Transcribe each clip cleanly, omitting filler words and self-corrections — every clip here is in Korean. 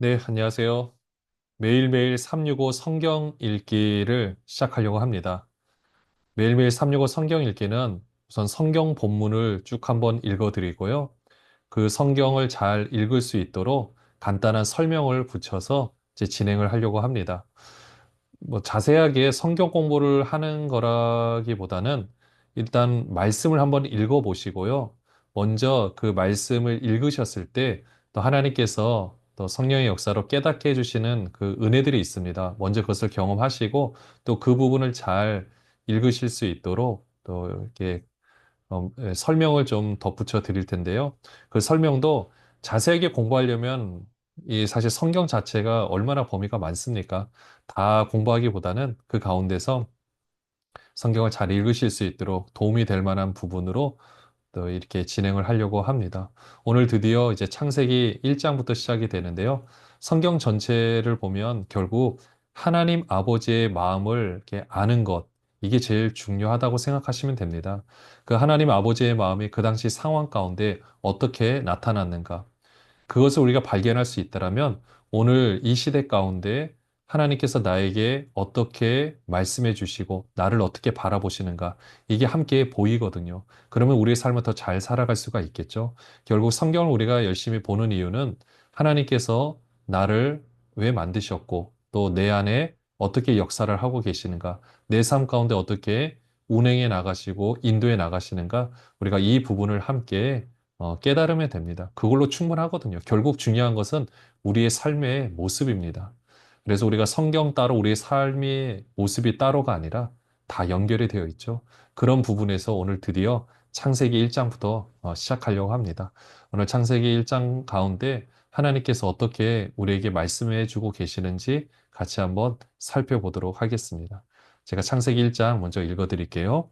네, 안녕하세요. 매일매일 365 성경 읽기를 시작하려고 합니다. 매일매일 365 성경 읽기는 우선 성경 본문을 쭉 한번 읽어드리고요. 그 성경을 잘 읽을 수 있도록 간단한 설명을 붙여서 이제 진행을 하려고 합니다. 뭐 자세하게 성경 공부를 하는 거라기보다는 일단 말씀을 한번 읽어보시고요. 먼저 그 말씀을 읽으셨을 때 또 하나님께서 또 성령의 역사로 깨닫게 해주시는 그 은혜들이 있습니다. 먼저 그것을 경험하시고 또 그 부분을 잘 읽으실 수 있도록 또 이렇게 설명을 좀 덧붙여 드릴 텐데요. 그 설명도 자세하게 공부하려면 이 사실 성경 자체가 얼마나 범위가 많습니까? 다 공부하기보다는 그 가운데서 성경을 잘 읽으실 수 있도록 도움이 될 만한 부분으로 또 이렇게 진행을 하려고 합니다. 오늘 드디어 이제 창세기 1장부터 시작이 되는데요. 성경 전체를 보면 결국 하나님 아버지의 마음을 이렇게 아는 것, 이게 제일 중요하다고 생각하시면 됩니다. 그 하나님 아버지의 마음이 그 당시 상황 가운데 어떻게 나타났는가? 그것을 우리가 발견할 수 있다면 오늘 이 시대 가운데 하나님께서 나에게 어떻게 말씀해 주시고 나를 어떻게 바라보시는가 이게 함께 보이거든요. 그러면 우리의 삶을 더 잘 살아갈 수가 있겠죠. 결국 성경을 우리가 열심히 보는 이유는 하나님께서 나를 왜 만드셨고 또 내 안에 어떻게 역사를 하고 계시는가 내 삶 가운데 어떻게 운행해 나가시고 인도해 나가시는가 우리가 이 부분을 함께 깨달으면 됩니다. 그걸로 충분하거든요. 결국 중요한 것은 우리의 삶의 모습입니다. 그래서 우리가 성경 따로 우리의 삶의 모습이 따로가 아니라 다 연결이 되어 있죠. 그런 부분에서 오늘 드디어 창세기 1장부터 시작하려고 합니다. 오늘 창세기 1장 가운데 하나님께서 어떻게 우리에게 말씀해 주고 계시는지 같이 한번 살펴보도록 하겠습니다. 제가 창세기 1장 먼저 읽어 드릴게요.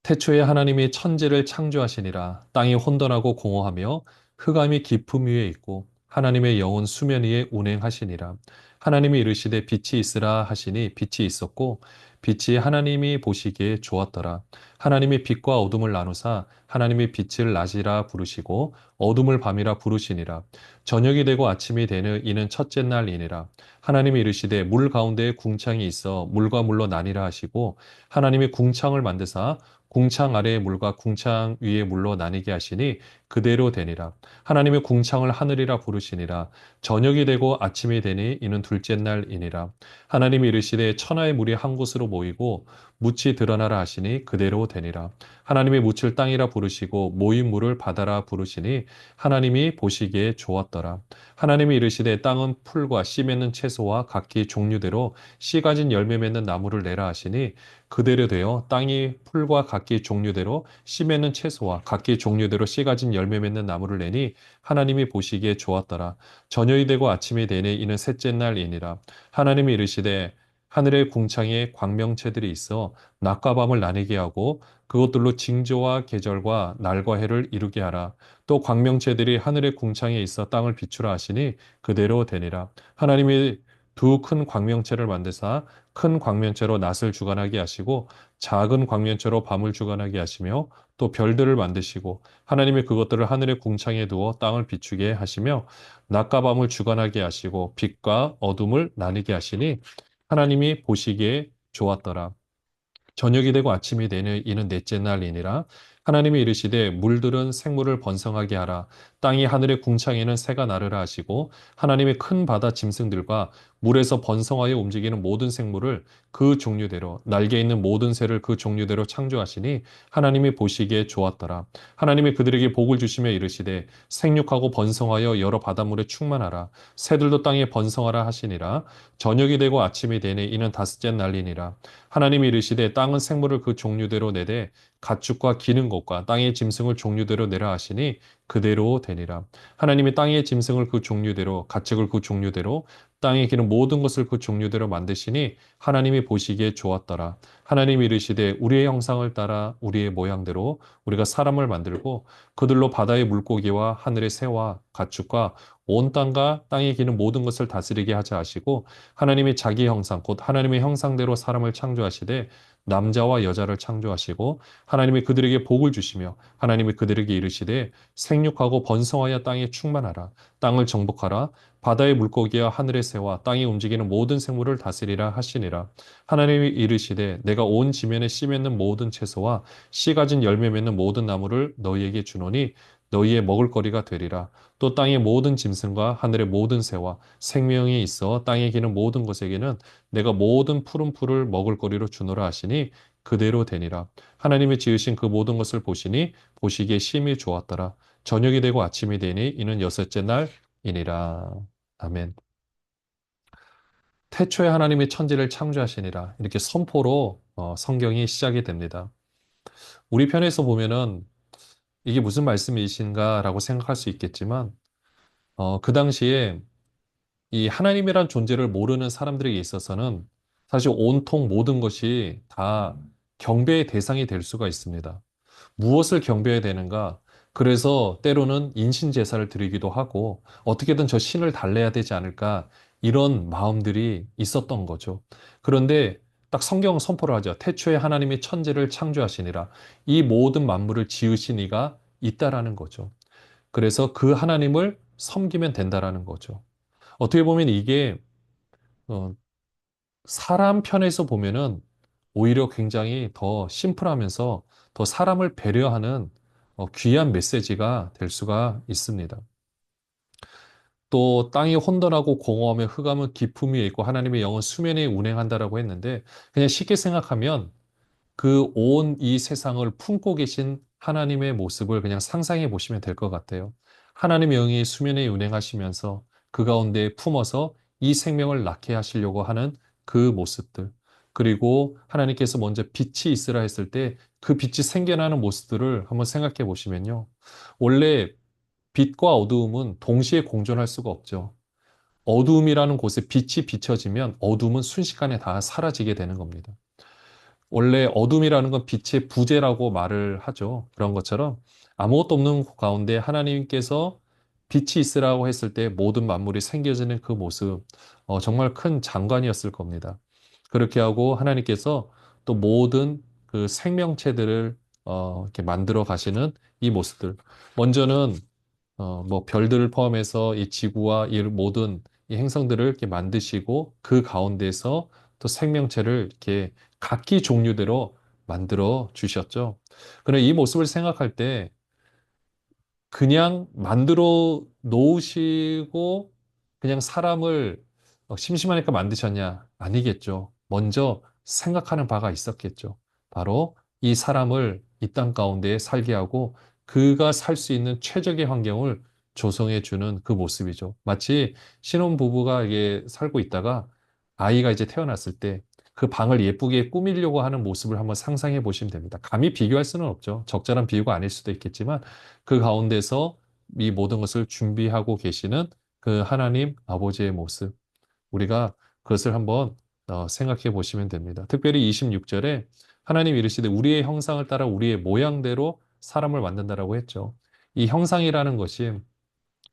태초에 하나님이 천지를 창조하시니라. 땅이 혼돈하고 공허하며 흑암이 깊음 위에 있고 하나님의 영은 수면 위에 운행하시니라. 하나님이 이르시되 빛이 있으라 하시니 빛이 있었고 빛이 하나님이 보시기에 좋았더라. 하나님이 빛과 어둠을 나누사 하나님이 빛을 낮이라 부르시고 어둠을 밤이라 부르시니라. 저녁이 되고 아침이 되는 이는 첫째 날이니라. 하나님이 이르시되 물 가운데에 궁창이 있어 물과 물로 나뉘라 하시고 하나님이 궁창을 만드사 궁창 아래의 물과 궁창 위의 물로 나뉘게 하시니 그대로 되니라. 하나님의 궁창을 하늘이라 부르시니라. 저녁이 되고 아침이 되니 이는 둘째 날이니라. 하나님이 이르시되 천하의 물이 한 곳으로 모이고 묻이 드러나라 하시니 그대로 되니라. 하나님의 묻을 땅이라 부르시고 모인 물을 바다라 부르시니 하나님이 보시기에 좋았더라. 하나님이 이르시되 땅은 풀과 씨 맺는 채소와 각기 종류대로 씨 가진 열매 맺는 나무를 내라 하시니 그대로 되어 땅이 풀과 각기 종류대로 씨 맺는 채소와 각기 종류대로 씨 가진 열매 맺는 나무를 내니 하나님이 보시기에 좋았더라. 저녁이 되고 아침이 되니 이는 셋째 날이니라. 하나님이 이르시되 하늘의 궁창에 광명체들이 있어 낮과 밤을 나뉘게 하고 그것들로 징조와 계절과 날과 해를 이루게 하라. 또 광명체들이 하늘의 궁창에 있어 땅을 비추라 하시니 그대로 되니라. 하나님이 두 큰 광명체를 만드사 큰 광명체로 낮을 주관하게 하시고 작은 광명체로 밤을 주관하게 하시며 또 별들을 만드시고 하나님이 그것들을 하늘의 궁창에 두어 땅을 비추게 하시며 낮과 밤을 주관하게 하시고 빛과 어둠을 나뉘게 하시니 하나님이 보시기에 좋았더라. 저녁이 되고 아침이 되는 이는 넷째 날이니라. 하나님이 이르시되 물들은 생물을 번성하게 하라. 땅이 하늘의 궁창에는 새가 나르라 하시고 하나님의 큰 바다 짐승들과 물에서 번성하여 움직이는 모든 생물을 그 종류대로 날개 있는 모든 새를 그 종류대로 창조하시니 하나님이 보시기에 좋았더라. 하나님이 그들에게 복을 주시며 이르시되 생육하고 번성하여 여러 바닷물에 충만하라. 새들도 땅에 번성하라 하시니라. 저녁이 되고 아침이 되니 이는 다섯째 날이니라. 하나님이 이르시되 땅은 생물을 그 종류대로 내되 가축과 기는 것과 땅의 짐승을 종류대로 내라 하시니 그대로 되니라. 하나님이 땅의 짐승을 그 종류대로 가축을 그 종류대로 땅에 기는 모든 것을 그 종류대로 만드시니 하나님이 보시기에 좋았더라. 하나님이 이르시되 우리의 형상을 따라 우리의 모양대로 우리가 사람을 만들고 그들로 바다의 물고기와 하늘의 새와 가축과 온 땅과 땅에 기는 모든 것을 다스리게 하자 하시고 하나님이 자기 형상 곧 하나님의 형상대로 사람을 창조하시되 남자와 여자를 창조하시고 하나님이 그들에게 복을 주시며 하나님이 그들에게 이르시되 생육하고 번성하여 땅에 충만하라. 땅을 정복하라. 바다의 물고기와 하늘의 새와 땅에 움직이는 모든 생물을 다스리라 하시니라. 하나님이 이르시되 내가 온 지면에 씨 맺는 모든 채소와 씨 가진 열매 맺는 모든 나무를 너희에게 주노니 너희의 먹을거리가 되리라. 또 땅의 모든 짐승과 하늘의 모든 새와 생명이 있어 땅에 기는 모든 것에게는 내가 모든 푸른 풀을 먹을거리로 주노라 하시니 그대로 되니라. 하나님이 지으신 그 모든 것을 보시니 보시기에 심히 좋았더라. 저녁이 되고 아침이 되니 이는 여섯째 날이니라. 아멘. 태초에 하나님이 천지를 창조하시니라. 이렇게 선포로 성경이 시작이 됩니다. 우리 편에서 보면은 이게 무슨 말씀이신가라고 생각할 수 있겠지만, 그 당시에 이 하나님이란 존재를 모르는 사람들에게 있어서는 사실 온통 모든 것이 다 경배의 대상이 될 수가 있습니다. 무엇을 경배해야 되는가? 그래서 때로는 인신제사를 드리기도 하고 어떻게든 저 신을 달래야 되지 않을까? 이런 마음들이 있었던 거죠. 그런데 딱 성경은 선포를 하죠. 태초에 하나님이 천지를 창조하시니라. 이 모든 만물을 지으신 이가 있다라는 거죠. 그래서 그 하나님을 섬기면 된다라는 거죠. 어떻게 보면 이게 어, 사람 편에서 보면은 오히려 굉장히 더 심플하면서 더 사람을 배려하는 귀한 메시지가 될 수가 있습니다. 또 땅이 혼돈하고 공허하며 흑암은 깊음 위에 있고 하나님의 영은 수면에 운행한다라고 했는데 그냥 쉽게 생각하면 그 온 이 세상을 품고 계신 하나님의 모습을 그냥 상상해 보시면 될 것 같아요. 하나님의 영이 수면에 운행하시면서 그 가운데 품어서 이 생명을 낳게 하시려고 하는 그 모습들. 그리고 하나님께서 먼저 빛이 있으라 했을 때 그 빛이 생겨나는 모습들을 한번 생각해 보시면요. 원래 빛과 어두움은 동시에 공존할 수가 없죠. 어두움이라는 곳에 빛이 비춰지면 어두움은 순식간에 다 사라지게 되는 겁니다. 원래 어둠이라는 건 빛의 부재라고 말을 하죠. 그런 것처럼 아무것도 없는 가운데 하나님께서 빛이 있으라고 했을 때 모든 만물이 생겨지는 그 모습, 정말 큰 장관이었을 겁니다. 그렇게 하고 하나님께서 또 모든 그 생명체들을 이렇게 만들어 가시는 이 모습들. 먼저는 뭐 별들을 포함해서 이 지구와 이 모든 이 행성들을 이렇게 만드시고 그 가운데서 또 생명체를 이렇게 각기 종류대로 만들어 주셨죠. 그런데 이 모습을 생각할 때 그냥 만들어 놓으시고 그냥 사람을 심심하니까 만드셨냐? 아니겠죠. 먼저 생각하는 바가 있었겠죠. 바로 이 사람을 이 땅 가운데 살게 하고 그가 살 수 있는 최적의 환경을 조성해 주는 그 모습이죠. 마치 신혼부부가 이게 살고 있다가 아이가 이제 태어났을 때 그 방을 예쁘게 꾸미려고 하는 모습을 한번 상상해 보시면 됩니다. 감히 비교할 수는 없죠. 적절한 비유가 아닐 수도 있겠지만 그 가운데서 이 모든 것을 준비하고 계시는 그 하나님 아버지의 모습, 우리가 그것을 한번 생각해 보시면 됩니다. 특별히 26절에 하나님 이르시되 우리의 형상을 따라 우리의 모양대로 사람을 만든다라고 했죠. 이 형상이라는 것이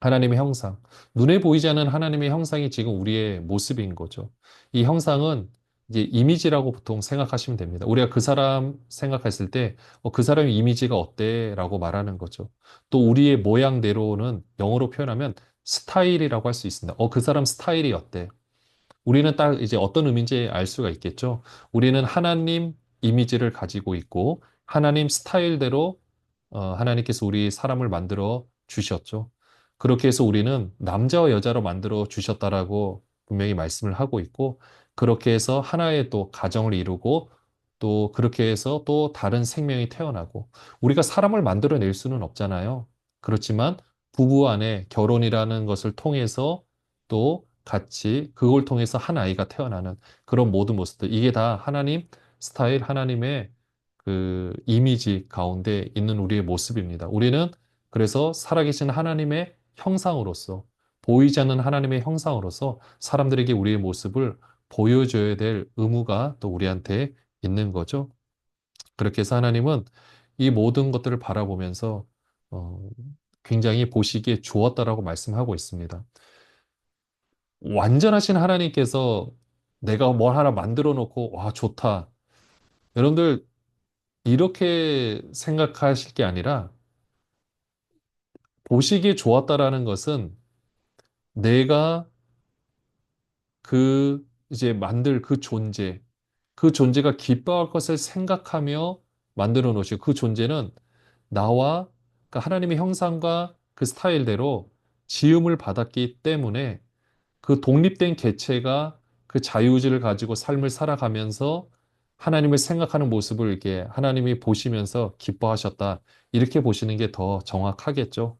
하나님의 형상. 눈에 보이지 않는 하나님의 형상이 지금 우리의 모습인 거죠. 이 형상은 이제 이미지라고 보통 생각하시면 됩니다. 우리가 그 사람 생각했을 때, 그 사람의 이미지가 어때? 라고 말하는 거죠. 또 우리의 모양대로는 영어로 표현하면 스타일이라고 할 수 있습니다. 그 사람 스타일이 어때? 우리는 딱 이제 어떤 의미인지 알 수가 있겠죠. 우리는 하나님 이미지를 가지고 있고, 하나님 스타일대로 하나님께서 우리 사람을 만들어 주셨죠. 그렇게 해서 우리는 남자와 여자로 만들어 주셨다라고 분명히 말씀을 하고 있고, 그렇게 해서 하나의 또 가정을 이루고, 또 그렇게 해서 또 다른 생명이 태어나고, 우리가 사람을 만들어낼 수는 없잖아요. 그렇지만 부부 안에 결혼이라는 것을 통해서 또 같이 그걸 통해서 한 아이가 태어나는 그런 모든 모습들, 이게 다 하나님 스타일, 하나님의 그 이미지 가운데 있는 우리의 모습입니다. 우리는 그래서 살아계신 하나님의 형상으로서 보이지 않는 하나님의 형상으로서 사람들에게 우리의 모습을 보여줘야 될 의무가 또 우리한테 있는 거죠. 그렇게 해서 하나님은 이 모든 것들을 바라보면서 어, 굉장히 보시기에 좋았다라고 말씀하고 있습니다. 완전하신 하나님께서 내가 뭘 하나 만들어 놓고 와 좋다. 여러분들 이렇게 생각하실 게 아니라 보시기에 좋았다라는 것은 내가 그 이제 만들 그 존재가 기뻐할 것을 생각하며 만들어 놓으시고 그 존재는 나와 그 하나님의 형상과 그 스타일대로 지음을 받았기 때문에 그 독립된 개체가 그 자유의지를 가지고 삶을 살아가면서 하나님을 생각하는 모습을 이렇게 하나님이 보시면서 기뻐하셨다. 이렇게 보시는 게 더 정확하겠죠.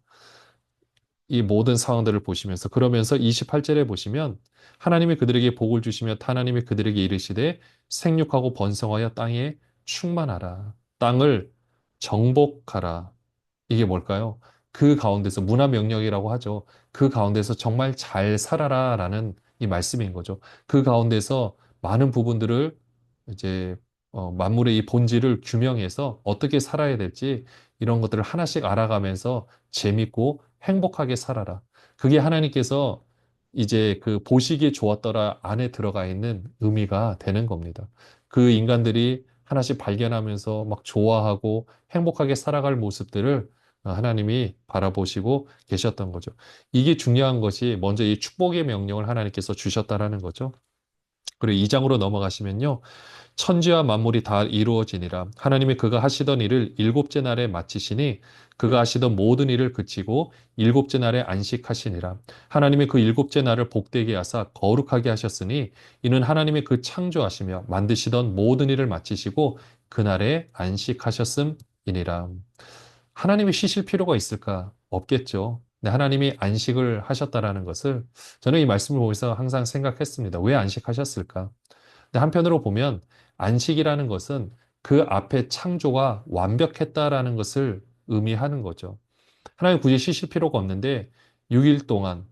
이 모든 상황들을 보시면서 그러면서 28절에 보시면 하나님이 그들에게 복을 주시며 하나님이 그들에게 이르시되 생육하고 번성하여 땅에 충만하라. 땅을 정복하라. 이게 뭘까요? 그 가운데서 문화 명령이라고 하죠. 그 가운데서 정말 잘 살아라라는 이 말씀인 거죠. 그 가운데서 많은 부분들을 이제 만물의 이 본질을 규명해서 어떻게 살아야 될지 이런 것들을 하나씩 알아가면서 재밌고 행복하게 살아라. 그게 하나님께서 이제 그 보시기에 좋았더라 안에 들어가 있는 의미가 되는 겁니다. 그 인간들이 하나씩 발견하면서 막 좋아하고 행복하게 살아갈 모습들을 하나님이 바라보시고 계셨던 거죠. 이게 중요한 것이 먼저 이 축복의 명령을 하나님께서 주셨다라는 거죠. 그리고 2장으로 넘어가시면요. 천지와 만물이 다 이루어지니라. 하나님이 그가 하시던 일을 일곱째 날에 마치시니 그가 하시던 모든 일을 그치고 일곱째 날에 안식하시니라. 하나님이 그 일곱째 날을 복되게 하사 거룩하게 하셨으니 이는 하나님의 그 창조하시며 만드시던 모든 일을 마치시고 그날에 안식하셨음이니라. 하나님이 쉬실 필요가 있을까? 없겠죠. 근데 하나님이 안식을 하셨다라는 것을 저는 이 말씀을 보면서 항상 생각했습니다. 왜 안식하셨을까? 근데 한편으로 보면 안식이라는 것은 그 앞에 창조가 완벽했다라는 것을 의미하는 거죠. 하나님 굳이 쉬실 필요가 없는데 6일 동안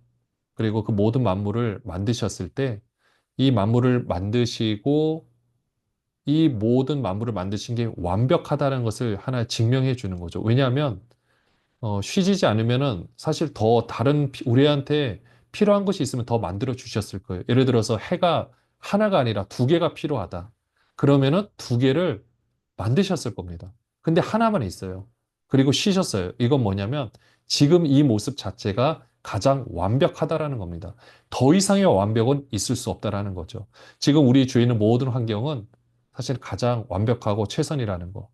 그리고 그 모든 만물을 만드셨을 때 이 만물을 만드시고 이 모든 만물을 만드신 게 완벽하다는 것을 하나 증명해 주는 거죠. 왜냐하면 쉬지지 않으면은 사실 더 다른 우리한테 필요한 것이 있으면 더 만들어 주셨을 거예요. 예를 들어서 해가 하나가 아니라 두 개가 필요하다. 그러면은 두 개를 만드셨을 겁니다. 근데 하나만 있어요. 그리고 쉬셨어요. 이건 뭐냐면 지금 이 모습 자체가 가장 완벽하다라는 겁니다. 더 이상의 완벽은 있을 수 없다라는 거죠. 지금 우리 주위에 있는 모든 환경은 사실 가장 완벽하고 최선이라는 거.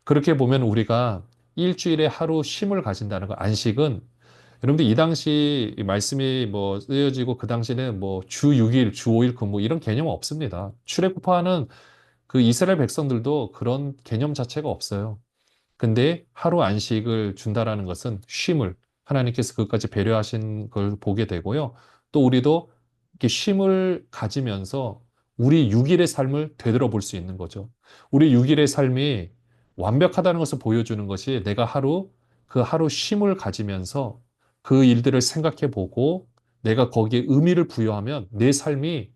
그렇게 보면 우리가 일주일에 하루 쉼을 가진다는 거, 안식은 여러분들 이 당시 이 말씀이 뭐 쓰여지고 그 당시는 뭐 주 6일, 주 5일 근무 이런 개념은 없습니다. 출애굽하는 그 이스라엘 백성들도 그런 개념 자체가 없어요. 근데 하루 안식을 준다라는 것은 쉼을 하나님께서 그것까지 배려하신 걸 보게 되고요. 또 우리도 이렇게 쉼을 가지면서 우리 6일의 삶을 되돌아볼 수 있는 거죠. 우리 6일의 삶이 완벽하다는 것을 보여주는 것이 내가 그 하루 쉼을 가지면서 그 일들을 생각해 보고 내가 거기에 의미를 부여하면 내 삶이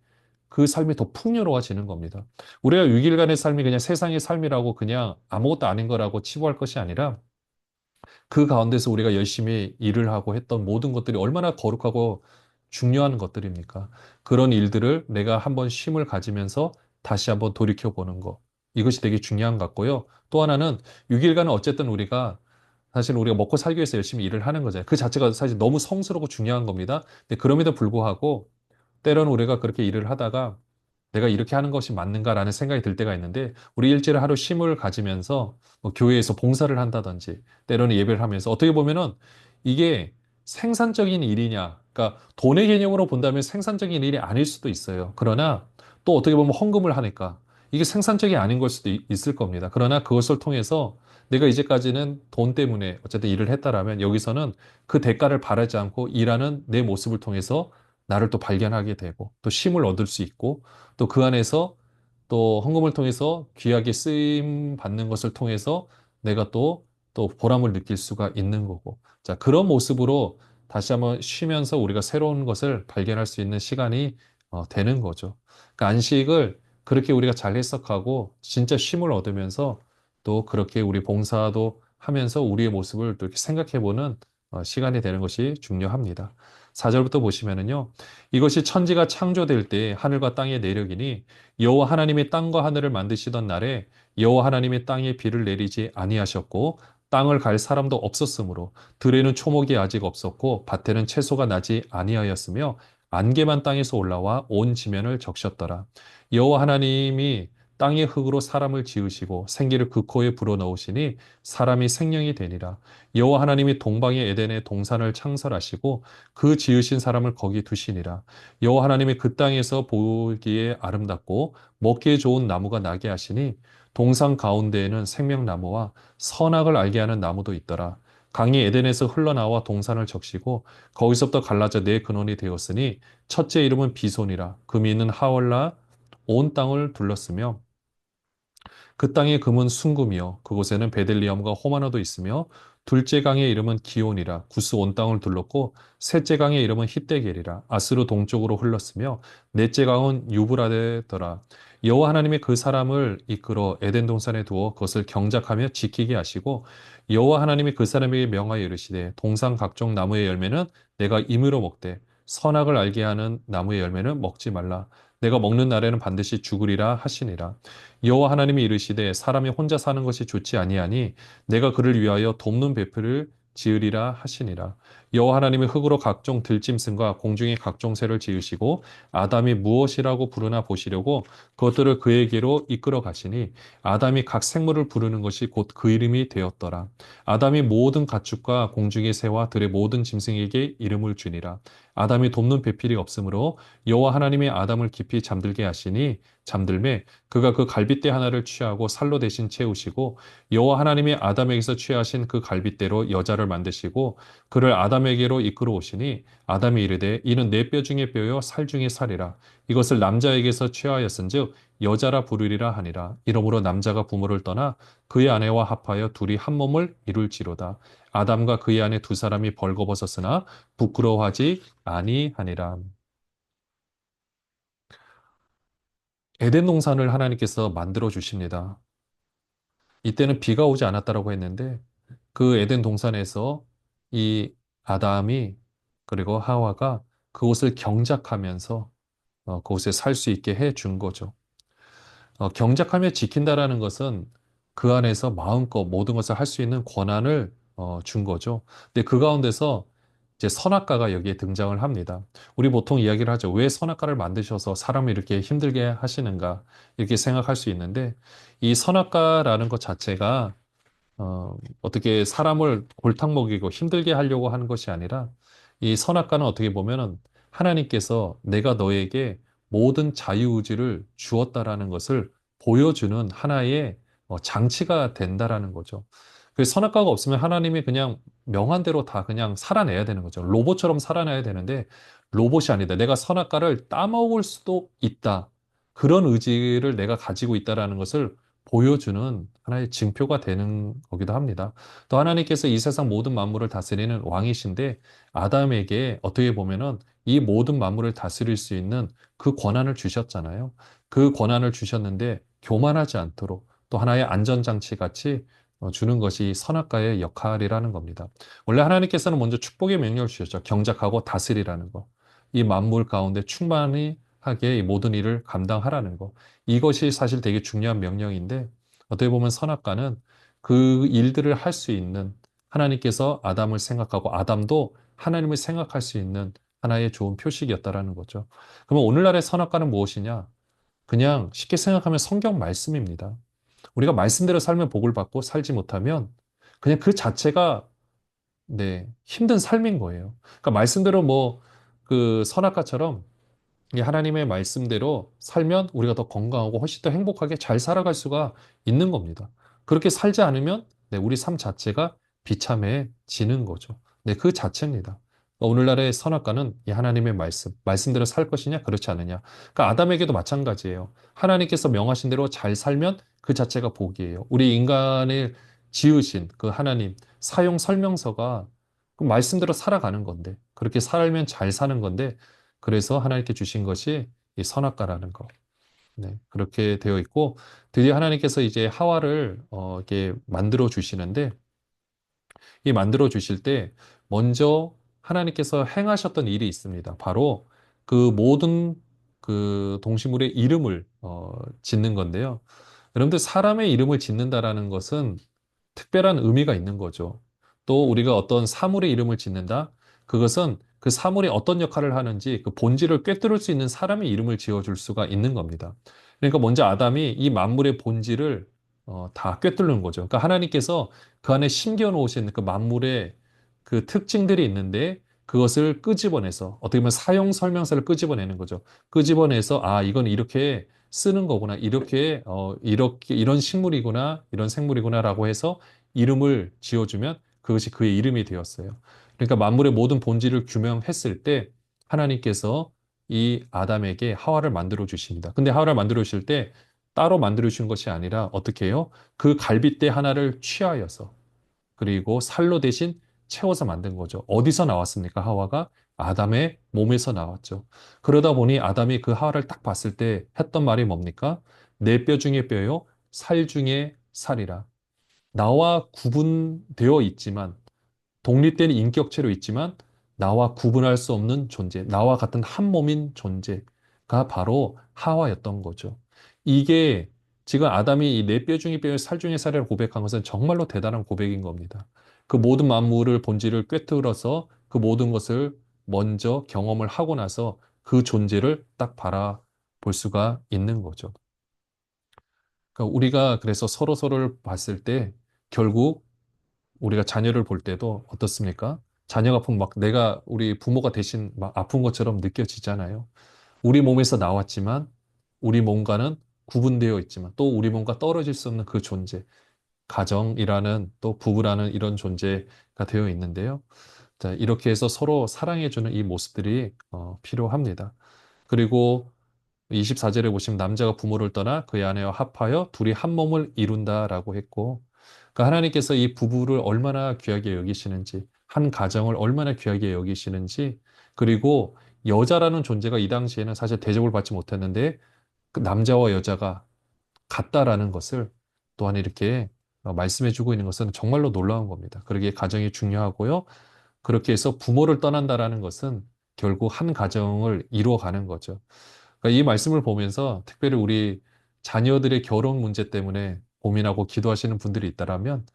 그 삶이 더 풍요로워지는 겁니다. 우리가 6일간의 삶이 그냥 세상의 삶이라고 그냥 아무것도 아닌 거라고 치부할 것이 아니라 그 가운데서 우리가 열심히 일을 하고 했던 모든 것들이 얼마나 거룩하고 중요한 것들입니까? 그런 일들을 내가 한번 쉼을 가지면서 다시 한번 돌이켜 보는 것. 이것이 되게 중요한 것 같고요. 또 하나는 6일간은 어쨌든 사실 우리가 먹고 살기 위해서 열심히 일을 하는 거잖아요. 그 자체가 사실 너무 성스럽고 중요한 겁니다. 근데 그럼에도 불구하고 때로는 우리가 그렇게 일을 하다가 내가 이렇게 하는 것이 맞는가라는 생각이 들 때가 있는데 우리 일주일에 하루 쉼을 가지면서 뭐 교회에서 봉사를 한다든지 때로는 예배를 하면서 어떻게 보면은 이게 생산적인 일이냐 그러니까 돈의 개념으로 본다면 생산적인 일이 아닐 수도 있어요. 그러나 또 어떻게 보면 헌금을 하니까 이게 생산적이 아닌 걸 수도 있을 겁니다. 그러나 그것을 통해서 내가 이제까지는 돈 때문에 어쨌든 일을 했다라면 여기서는 그 대가를 바라지 않고 일하는 내 모습을 통해서 나를 또 발견하게 되고 또 쉼을 얻을 수 있고 또 그 안에서 또 헌금을 통해서 귀하게 쓰임 받는 것을 통해서 내가 또 보람을 느낄 수가 있는 거고. 자, 그런 모습으로 다시 한번 쉬면서 우리가 새로운 것을 발견할 수 있는 시간이 되는 거죠. 그러니까 안식을 그렇게 우리가 잘 해석하고 진짜 쉼을 얻으면서 또 그렇게 우리 봉사도 하면서 우리의 모습을 또 이렇게 생각해 보는 시간이 되는 것이 중요합니다. 4절부터 보시면은요. 이것이 천지가 창조될 때 하늘과 땅의 내력이니 여호와 하나님이 땅과 하늘을 만드시던 날에 여호와 하나님이 땅에 비를 내리지 아니하셨고 땅을 갈 사람도 없었으므로 들에는 초목이 아직 없었고 밭에는 채소가 나지 아니하였으며 안개만 땅에서 올라와 온 지면을 적셨더라. 여호와 하나님이 땅의 흙으로 사람을 지으시고 생기를 그 코에 불어넣으시니 사람이 생명이 되니라. 여호와 하나님이 동방의 에덴에 동산을 창설하시고 그 지으신 사람을 거기 두시니라. 여호와 하나님이 그 땅에서 보기에 아름답고 먹기에 좋은 나무가 나게 하시니 동산 가운데에는 생명나무와 선악을 알게 하는 나무도 있더라. 강이 에덴에서 흘러나와 동산을 적시고 거기서부터 갈라져 네 근원이 되었으니 첫째 이름은 비손이라. 금이 있는 하월라 온 땅을 둘렀으며 그 땅의 금은 순금이요 그곳에는 베들리엄과 호마노도 있으며 둘째 강의 이름은 기온이라 구스 온 땅을 둘렀고 셋째 강의 이름은 히데겔이라 아스로 동쪽으로 흘렀으며 넷째 강은 유브라데더라. 여호와 하나님이 그 사람을 이끌어 에덴 동산에 두어 그것을 경작하며 지키게 하시고 여호와 하나님이 그 사람에게 명하여 이르시되 동산 각종 나무의 열매는 내가 임의로 먹되 선악을 알게 하는 나무의 열매는 먹지 말라. 내가 먹는 날에는 반드시 죽으리라 하시니라. 여호와 하나님이 이르시되 사람이 혼자 사는 것이 좋지 아니하니 내가 그를 위하여 돕는 배필을 지으리라 하시니라. 여호와 하나님이 흙으로 각종 들짐승과 공중의 각종 새를 지으시고 아담이 무엇이라고 부르나 보시려고 그것들을 그에게로 이끌어 가시니 아담이 각 생물을 부르는 것이 곧 그 이름이 되었더라. 아담이 모든 가축과 공중의 새와 들의 모든 짐승에게 이름을 주니라. 아담이 돕는 배필이 없으므로 여호와 하나님이 아담을 깊이 잠들게 하시니 잠들매 그가 그 갈빗대 하나를 취하고 살로 대신 채우시고 여호와 하나님이 아담에게서 취하신 그 갈빗대로 여자를 만드시고 그를 아담에게로 이끌어 오시니 아담이 이르되 이는 내 뼈 중에 뼈요 살 중에 살이라. 이것을 남자에게서 취하였은즉 여자라 부르리라 하니라. 이러므로 남자가 부모를 떠나 그의 아내와 합하여 둘이 한 몸을 이룰지로다. 아담과 그의 아내 두 사람이 벌거벗었으나 부끄러워하지 아니하니라. 에덴 동산을 하나님께서 만들어 주십니다. 이때는 비가 오지 않았다라고 했는데 그 에덴 동산에서 이 아담이 그리고 하와가 그곳을 경작하면서 그곳에 살 수 있게 해 준 거죠. 경작하며 지킨다라는 것은 그 안에서 마음껏 모든 것을 할 수 있는 권한을 준 거죠. 근데 그 가운데서 이제 선악과가 여기에 등장을 합니다. 우리 보통 이야기를 하죠. 왜 선악과를 만드셔서 사람을 이렇게 힘들게 하시는가 이렇게 생각할 수 있는데 이 선악과라는 것 자체가 어떻게 사람을 골탕 먹이고 힘들게 하려고 하는 것이 아니라 이 선악과는 어떻게 보면은 하나님께서 내가 너에게 모든 자유의지를 주었다라는 것을 보여주는 하나의 장치가 된다라는 거죠. 그 선악과가 없으면 하나님이 그냥 명한 대로 다 그냥 살아내야 되는 거죠. 로봇처럼 살아내야 되는데 로봇이 아니다. 내가 선악과를 따먹을 수도 있다. 그런 의지를 내가 가지고 있다라는 것을 보여주는 하나의 징표가 되는 거기도 합니다. 또 하나님께서 이 세상 모든 만물을 다스리는 왕이신데 아담에게 어떻게 보면은 이 모든 만물을 다스릴 수 있는 그 권한을 주셨잖아요. 그 권한을 주셨는데 교만하지 않도록 또 하나의 안전장치 같이 주는 것이 선악과의 역할이라는 겁니다. 원래 하나님께서는 먼저 축복의 명령을 주셨죠. 경작하고 다스리라는 거. 이 만물 가운데 충만히 하게 이 모든 일을 감당하라는 거. 이것이 사실 되게 중요한 명령인데 어떻게 보면 선악과는 그 일들을 할 수 있는 하나님께서 아담을 생각하고 아담도 하나님을 생각할 수 있는 하나의 좋은 표식이었다라는 거죠. 그러면 오늘날의 선악과는 무엇이냐? 그냥 쉽게 생각하면 성경 말씀입니다. 우리가 말씀대로 살면 복을 받고 살지 못하면 그냥 그 자체가 네, 힘든 삶인 거예요. 그러니까 말씀대로 뭐 그 선악과처럼 이 하나님의 말씀대로 살면 우리가 더 건강하고 훨씬 더 행복하게 잘 살아갈 수가 있는 겁니다. 그렇게 살지 않으면 네, 우리 삶 자체가 비참해지는 거죠. 네, 그 자체입니다. 오늘날의 선악과는 이 하나님의 말씀대로 살 것이냐, 그렇지 않느냐. 그러니까 아담에게도 마찬가지예요. 하나님께서 명하신 대로 잘 살면 그 자체가 복이에요. 우리 인간을 지으신 그 하나님 사용 설명서가 그 말씀대로 살아가는 건데, 그렇게 살면 잘 사는 건데, 그래서 하나님께 주신 것이 이 선악과라는 거. 네, 그렇게 되어 있고 드디어 하나님께서 이제 하와를 이렇게 만들어 주시는데 이 만들어 주실 때 먼저 하나님께서 행하셨던 일이 있습니다. 바로 그 모든 그 동식물의 이름을 짓는 건데요. 여러분들 사람의 이름을 짓는다라는 것은 특별한 의미가 있는 거죠. 또 우리가 어떤 사물의 이름을 짓는다? 그것은 그 사물이 어떤 역할을 하는지 그 본질을 꿰뚫을 수 있는 사람의 이름을 지어줄 수가 있는 겁니다. 그러니까 먼저 아담이 이 만물의 본질을 다 꿰뚫는 거죠. 그러니까 하나님께서 그 안에 심겨 놓으신 그 만물의 그 특징들이 있는데 그것을 끄집어내서 어떻게 보면 사용 설명서를 끄집어내는 거죠. 끄집어내서 아, 이건 이렇게 쓰는 거구나. 이렇게 이런 식물이구나. 이런 생물이구나라고 해서 이름을 지어주면 그것이 그의 이름이 되었어요. 그러니까 만물의 모든 본질을 규명했을 때 하나님께서 이 아담에게 하와를 만들어 주십니다. 근데 하와를 만들어 주실 때 따로 만들어 주신 것이 아니라 어떻게 해요? 그 갈빗대 하나를 취하여서 그리고 살로 대신 채워서 만든 거죠. 어디서 나왔습니까? 하와가 아담의 몸에서 나왔죠. 그러다 보니 아담이 그 하와를 딱 봤을 때 했던 말이 뭡니까? 내 뼈 중에 뼈요, 살 중에 살이라. 나와 구분되어 있지만 독립된 인격체로 있지만 나와 구분할 수 없는 존재, 나와 같은 한 몸인 존재가 바로 하와였던 거죠. 이게 지금 아담이 이 내 뼈 중에 뼈, 살 중에 살이라고 고백한 것은 정말로 대단한 고백인 겁니다. 그 모든 만물을 본질을 꿰뚫어서 그 모든 것을 먼저 경험을 하고 나서 그 존재를 딱 바라볼 수가 있는 거죠. 그러니까 우리가 그래서 서로를 봤을 때 결국 우리가 자녀를 볼 때도 어떻습니까? 자녀가 아프면 막 내가 우리 부모가 대신 막 아픈 것처럼 느껴지잖아요. 우리 몸에서 나왔지만 우리 몸과는 구분되어 있지만 또 우리 몸과 떨어질 수 없는 그 존재, 가정이라는 또 부부라는 이런 존재가 되어 있는데요. 자, 이렇게 해서 서로 사랑해주는 이 모습들이 필요합니다. 그리고 24절에 보시면 남자가 부모를 떠나 그의 아내와 합하여 둘이 한 몸을 이룬다라고 했고, 그러니까 하나님께서 이 부부를 얼마나 귀하게 여기시는지, 한 가정을 얼마나 귀하게 여기시는지, 그리고 여자라는 존재가 이 당시에는 사실 대접을 받지 못했는데, 그 남자와 여자가 같다라는 것을 또한 이렇게 말씀해주고 있는 것은 정말로 놀라운 겁니다. 그러기에 가정이 중요하고요. 그렇게 해서 부모를 떠난다라는 것은 결국 한 가정을 이루어가는 거죠. 그러니까 이 말씀을 보면서 특별히 우리 자녀들의 결혼 문제 때문에 고민하고 기도하시는 분들이 있다라면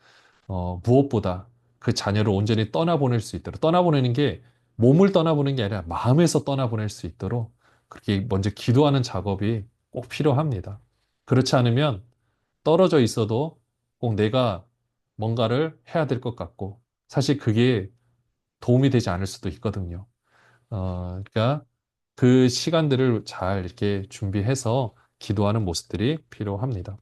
무엇보다 그 자녀를 온전히 떠나보낼 수 있도록 떠나보내는 게 몸을 떠나보내는 게 아니라 마음에서 떠나보낼 수 있도록 그렇게 먼저 기도하는 작업이 꼭 필요합니다. 그렇지 않으면 떨어져 있어도 꼭 내가 뭔가를 해야 될 것 같고 사실 그게 도움이 되지 않을 수도 있거든요. 그러니까 그 시간들을 잘 이렇게 준비해서 기도하는 모습들이 필요합니다.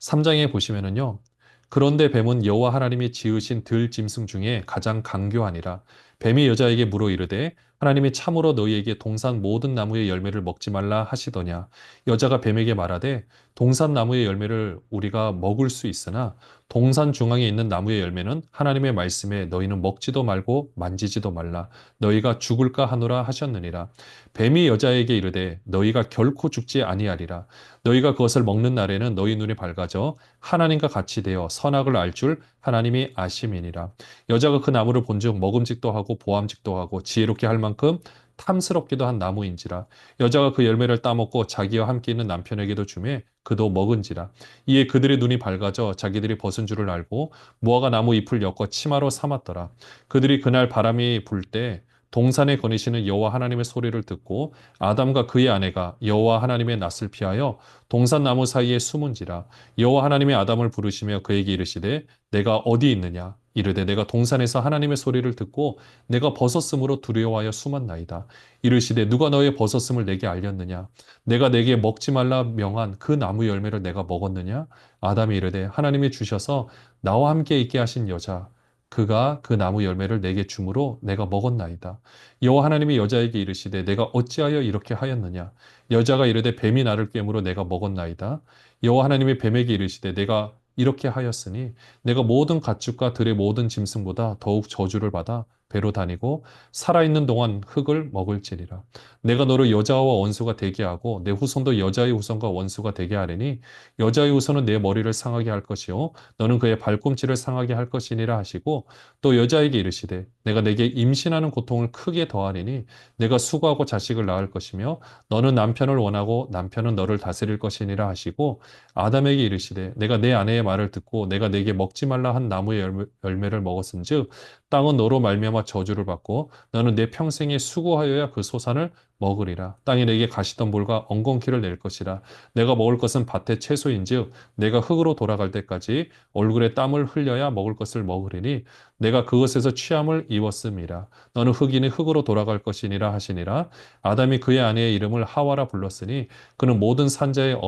3장에 보시면은요. 그런데 뱀은 여호와 하나님이 지으신 들 짐승 중에 가장 강교하니라. 뱀이 여자에게 물어 이르되 하나님이 참으로 너희에게 동산 모든 나무의 열매를 먹지 말라 하시더냐. 여자가 뱀에게 말하되 동산 나무의 열매를 우리가 먹을 수 있으나 동산 중앙에 있는 나무의 열매는 하나님의 말씀에 너희는 먹지도 말고 만지지도 말라. 너희가 죽을까 하노라 하셨느니라. 뱀이 여자에게 이르되 너희가 결코 죽지 아니하리라. 너희가 그것을 먹는 날에는 너희 눈이 밝아져 하나님과 같이 되어 선악을 알 줄 하나님이 아심이니라. 여자가 그 나무를 본즉 먹음직도 하고 보암직도 하고 지혜롭게 할 만큼 탐스럽기도 한 나무인지라. 여자가 그 열매를 따먹고 자기와 함께 있는 남편에게도 주매 그도 먹은지라. 이에 그들의 눈이 밝아져 자기들이 벗은 줄을 알고 무화과 나무 잎을 엮어 치마로 삼았더라. 그들이 그날 바람이 불 때 동산에 거니시는 여호와 하나님의 소리를 듣고 아담과 그의 아내가 여호와 하나님의 낯을 피하여 동산 나무 사이에 숨은지라. 여호와 하나님이 아담을 부르시며 그에게 이르시되 내가 어디 있느냐 이르되 내가 동산에서 하나님의 소리를 듣고 내가 벗었으므로 두려워하여 숨었나이다. 이르시되 누가 너의 벗었음을 내게 알렸느냐 내가 내게 먹지 말라 명한 그 나무 열매를 내가 먹었느냐. 아담이 이르되 하나님이 주셔서 나와 함께 있게 하신 여자 그가 그 나무 열매를 내게 주므로 내가 먹었나이다. 여호와 하나님이 여자에게 이르시되 내가 어찌하여 이렇게 하였느냐. 여자가 이르되 뱀이 나를 꿰므로 내가 먹었나이다. 여호와 하나님이 뱀에게 이르시되 내가 이렇게 하였으니 내가 모든 가축과 들의 모든 짐승보다 더욱 저주를 받아 배로 다니고 살아있는 동안 흙을 먹을지니라. 내가 너를 여자와 원수가 되게 하고 내 후손도 여자의 후손과 원수가 되게 하리니 여자의 후손은 내 머리를 상하게 할 것이요 너는 그의 발꿈치를 상하게 할 것이니라 하시고 또 여자에게 이르시되 내가 내게 임신하는 고통을 크게 더하리니 내가 수고하고 자식을 낳을 것이며 너는 남편을 원하고 남편은 너를 다스릴 것이니라 하시고 아담에게 이르시되 내가 내 아내의 말을 듣고 내가 내게 먹지 말라 한 나무의 열매를 먹었은즉 땅은 너로 말미암아 저주를 받고 너는 내 평생에 수고하여야 그 소산을 먹으리라. 땅이 내게 가시던 볼과 엉겅퀴를 낼 것이라. 내가 먹을 것은 밭의 채소인즉 내가 흙으로 돌아갈 때까지 얼굴에 땀을 흘려야 먹을 것을 먹으리니 내가 그것에서 취함을 입었음이라. 너는 흙이니 흙으로 돌아갈 것이니라 하시니라. 아담이 그의 아내의 이름을 하와라 불렀으니 그는 모든 산자의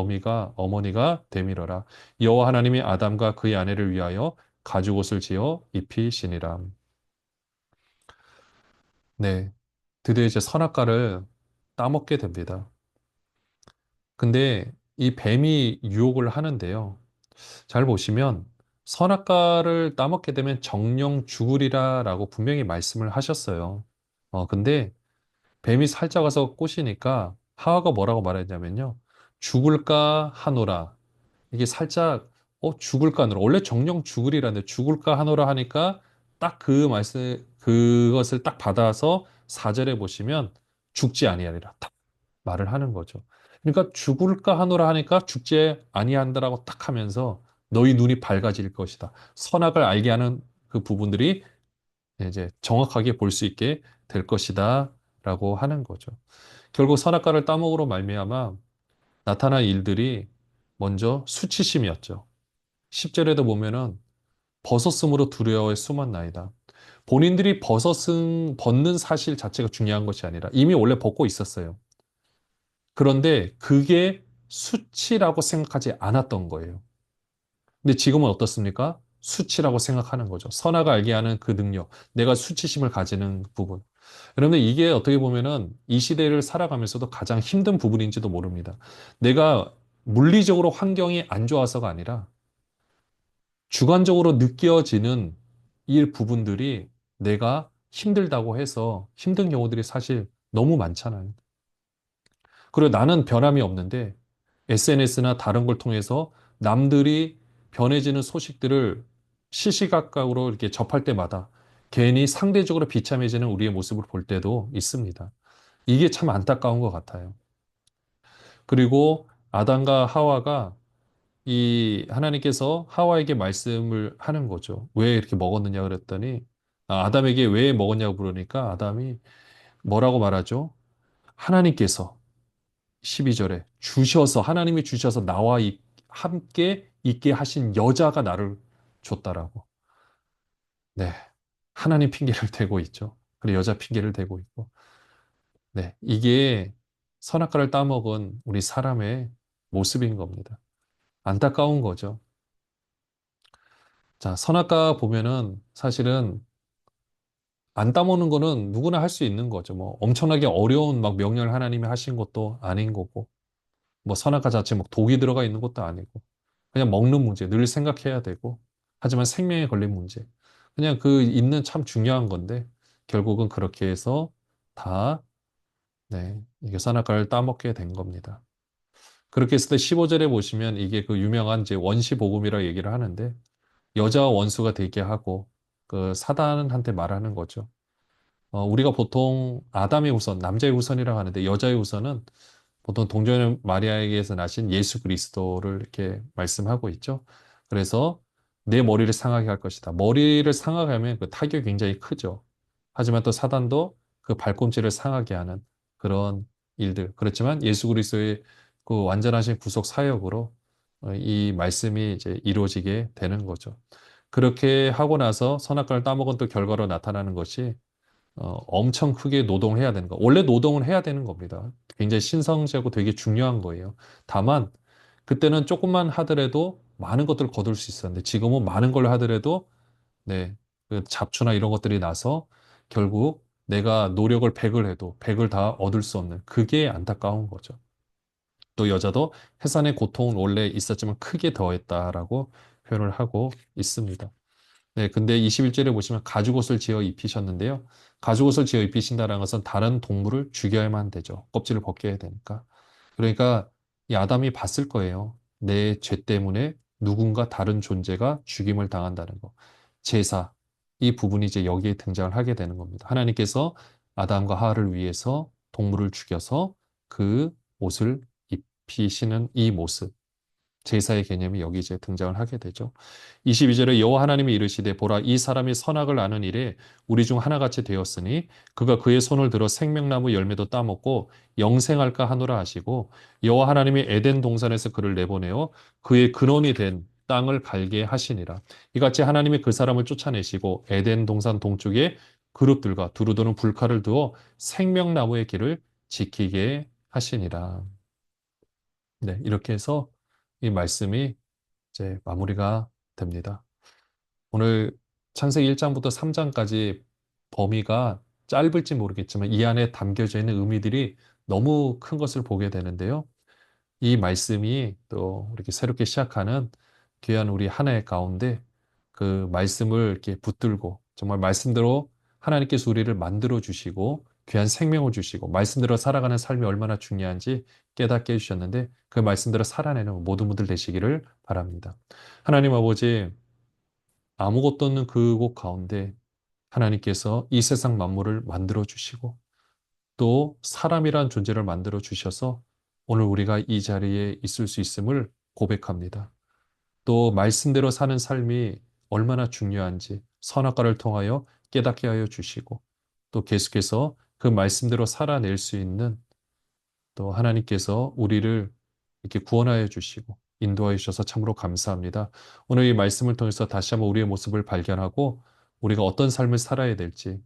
어머니가 되밀어라. 여호와 하나님이 아담과 그의 아내를 위하여 가죽옷을 지어 입히시니라. 네. 드디어 이제 선악과를 따먹게 됩니다. 근데 이 뱀이 유혹을 하는데요. 잘 보시면 선악과를 따먹게 되면 정령 죽으리라라고 분명히 말씀을 하셨어요. 근데 뱀이 살짝 와서 꼬시니까 하와가 뭐라고 말했냐면요. 죽을까 하노라. 이게 살짝 죽을까 하노라. 원래 정령 죽으리라는데 죽을까 하노라 하니까 딱 그 말씀 그것을 딱 받아서 4절에 보시면 죽지 아니하리라. 딱 말을 하는 거죠. 그러니까 죽을까 하노라 하니까 죽지 아니한다라고 딱 하면서 너희 눈이 밝아질 것이다. 선악을 알게 하는 그 부분들이 이제 정확하게 볼 수 있게 될 것이다라고 하는 거죠. 결국 선악과를 따먹으로 말미암아 나타난 일들이 먼저 수치심이었죠. 10절에도 보면은 벗었으므로 두려워에 숨었나이다. 본인들이 벗는 사실 자체가 중요한 것이 아니라 이미 원래 벗고 있었어요. 그런데 그게 수치라고 생각하지 않았던 거예요. 근데 지금은 어떻습니까? 수치라고 생각하는 거죠. 선악을 알게 하는 그 능력, 내가 수치심을 가지는 부분. 여러분들 이게 어떻게 보면은 이 시대를 살아가면서도 가장 힘든 부분인지도 모릅니다. 내가 물리적으로 환경이 안 좋아서가 아니라 주관적으로 느껴지는 이 부분들이 내가 힘들다고 해서 힘든 경우들이 사실 너무 많잖아요. 그리고 나는 변함이 없는데 SNS나 다른 걸 통해서 남들이 변해지는 소식들을 시시각각으로 이렇게 접할 때마다 괜히 상대적으로 비참해지는 우리의 모습을 볼 때도 있습니다. 이게 참 안타까운 것 같아요. 그리고 아담과 하와가 이 하나님께서 하와에게 말씀을 하는 거죠. 왜 이렇게 먹었느냐 그랬더니 아담에게 왜 먹었냐고 물으니까 아담이 뭐라고 말하죠? 하나님께서 12절에 하나님이 주셔서 나와 함께 있게 하신 여자가 나를 줬다라고. 네. 하나님 핑계를 대고 있죠. 그리고 여자 핑계를 대고 있고. 네. 이게 선악과를 따먹은 우리 사람의 모습인 겁니다. 안타까운 거죠. 자, 선악과 보면은 사실은 안 따먹는 거는 누구나 할 수 있는 거죠. 뭐 엄청나게 어려운 막 명령을 하나님이 하신 것도 아닌 거고. 뭐 선악과 자체 뭐 독이 들어가 있는 것도 아니고 그냥 먹는 문제 늘 생각해야 되고 하지만 생명에 걸린 문제 그냥 그 있는 참 중요한 건데 결국은 그렇게 해서 다 네, 이게 선악과를 따먹게 된 겁니다. 그렇게 했을 때 15절에 보시면 이게 그 유명한 이제 원시복음이라고 얘기를 하는데 여자와 원수가 되게 하고 그 사단한테 말하는 거죠. 우리가 보통 아담의 후손, 남자의 후손이라고 하는데 여자의 후손은 보통 동정녀 마리아에게서 나신 예수 그리스도를 이렇게 말씀하고 있죠. 그래서 내 머리를 상하게 할 것이다. 머리를 상하게 하면 그 타격이 굉장히 크죠. 하지만 또 사단도 그 발꿈치를 상하게 하는 그런 일들. 그렇지만 예수 그리스도의 그 완전하신 구속 사역으로 이 말씀이 이제 이루어지게 되는 거죠. 그렇게 하고 나서 선악과를 따먹은 또 결과로 나타나는 것이 엄청 크게 노동해야 되는 거. 원래 노동을 해야 되는 겁니다. 굉장히 신성하고 되게 중요한 거예요. 다만 그때는 조금만 하더라도 많은 것들을 거둘 수 있었는데 지금은 많은 걸 하더라도 네, 그 잡초나 이런 것들이 나서 결국 내가 노력을 100을 해도 100을 다 얻을 수 없는 그게 안타까운 거죠. 또 여자도 해산의 고통은 원래 있었지만 크게 더했다라고 표현을 하고 있습니다. 네, 근데 21절에 보시면 가죽옷을 지어 입히셨는데요. 가죽옷을 지어 입히신다는 것은 다른 동물을 죽여야만 되죠. 껍질을 벗겨야 되니까. 그러니까 이 아담이 봤을 거예요. 내 죄 때문에 누군가 다른 존재가 죽임을 당한다는 거. 제사. 이 부분이 이제 여기에 등장을 하게 되는 겁니다. 하나님께서 아담과 하와를 위해서 동물을 죽여서 그 옷을 입히시는 이 모습. 제사의 개념이 여기 이제 등장을 하게 되죠. 22절에 여호와 하나님이 이르시되 보라 이 사람이 선악을 아는 일에 우리 중 하나같이 되었으니 그가 그의 손을 들어 생명나무 열매도 따먹고 영생할까 하노라 하시고 여호와 하나님이 에덴 동산에서 그를 내보내어 그의 근원이 된 땅을 갈게 하시니라. 이같이 하나님이 그 사람을 쫓아내시고 에덴 동산 동쪽에 그룹들과 두루도는 불칼을 두어 생명나무의 길을 지키게 하시니라. 네, 이렇게 해서 이 말씀이 이제 마무리가 됩니다. 오늘 창세기 1장부터 3장까지 범위가 짧을지 모르겠지만 이 안에 담겨져 있는 의미들이 너무 큰 것을 보게 되는데요. 이 말씀이 또 이렇게 새롭게 시작하는 귀한 우리 한 해 가운데 그 말씀을 이렇게 붙들고 정말 말씀대로 하나님께서 우리를 만들어 주시고 귀한 생명을 주시고 말씀대로 살아가는 삶이 얼마나 중요한지 깨닫게 해주셨는데 그 말씀대로 살아내는 모든 분들 되시기를 바랍니다. 하나님 아버지 아무것도 없는 그곳 가운데 하나님께서 이 세상 만물을 만들어 주시고 또 사람이란 존재를 만들어 주셔서 오늘 우리가 이 자리에 있을 수 있음을 고백합니다. 또 말씀대로 사는 삶이 얼마나 중요한지 선악과를 통하여 깨닫게 하여 주시고 또 계속해서 그 말씀대로 살아낼 수 있는 또 하나님께서 우리를 이렇게 구원하여 주시고 인도하여 주셔서 참으로 감사합니다. 오늘 이 말씀을 통해서 다시 한번 우리의 모습을 발견하고 우리가 어떤 삶을 살아야 될지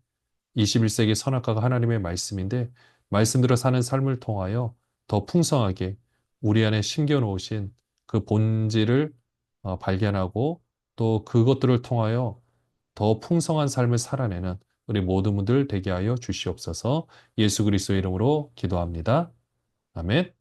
21세기 선악과가 하나님의 말씀인데 말씀대로 사는 삶을 통하여 더 풍성하게 우리 안에 심겨 놓으신 그 본질을 발견하고 또 그것들을 통하여 더 풍성한 삶을 살아내는 우리 모든 분들 되게 하여 주시옵소서. 예수 그리스도의 이름으로 기도합니다. 아멘.